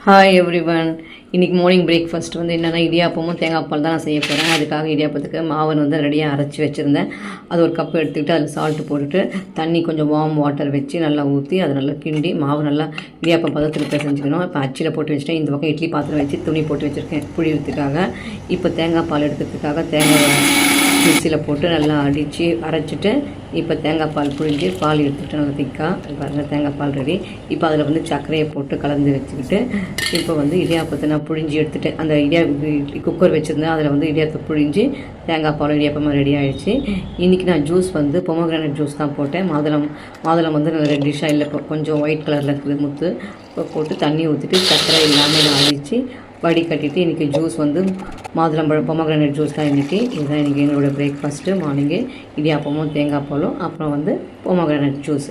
Hi everyone. இன்றைக்கி morning breakfast வந்து என்னென்னா இடியாப்பமும் தேங்காய் பால் தான் நான் செய்ய போகிறேன். அதுக்காக இடியாப்பத்துக்கு மாவன் வந்து ரெடியாக அரைச்சி வச்சுருந்தேன். அது ஒரு கப்பு எடுத்துக்கிட்டு அதில் சால்ட்டு போட்டுட்டு தண்ணி கொஞ்சம் வார்ம் வாட்டர் வச்சு நல்லா ஊற்றி அதை நல்லா கிண்டி மாவு நல்லா இடியாப்பம் பதத்தில் செஞ்சுக்கணும். இப்போ அச்சில் போட்டு வச்சுட்டேன். இந்த பக்கம் இட்லி பாத்திரம் வச்சு துணி போட்டு வச்சுருக்கேன் புழியறதுக்காக. இப்போ தேங்காய் பால் எடுக்கிறதுக்காக தேங்காய் மிக்சியில் போட்டு நல்லா அரைச்சிட்டு இப்போ தேங்காய் பால் புழிஞ்சு பால் எடுத்துகிட்டு நல்லா திக்காக பாருங்கள் தேங்காய் பால் ரெடி. இப்போ அதில் வந்து சர்க்கரையை போட்டு கலந்து வச்சுக்கிட்டு இப்போ வந்து இடியாப்பத்தை நான் புழிஞ்சு எடுத்துகிட்டேன். அந்த குக்கர் வச்சுருந்தேன், அதில் வந்து இடியாப்பத்தை புழிஞ்சு தேங்காய் பால் இடியாப்பமாக ரெடி ஆகிடுச்சு. இன்றைக்கி நான் ஜூஸ் வந்து பொமோகிரானேட் ஜூஸ் தான் போட்டேன். மாதுளம் வந்து ரெட்டிஷாக இல்லை, கொஞ்சம் ஒயிட் கலரில் இருக்குது முத்து. இப்போ போட்டு தண்ணி ஊற்றிட்டு சர்க்கரை இல்லாமல் அழிச்சு வடிகட்டிட்டு இன்றைக்கி ஜூஸ் வந்து மாதுளம்பழம் பொமோகிரானேட் ஜூஸ் தான் இன்றைக்கி. இதுதான் இன்றைக்கி எங்களோட பிரேக்ஃபாஸ்ட்டு. மார்னிங்கு இடியாப்பமும் தேங்காய் பாலும் அப்புறம் வந்து பொமோகிரானேட் ஜூஸ்.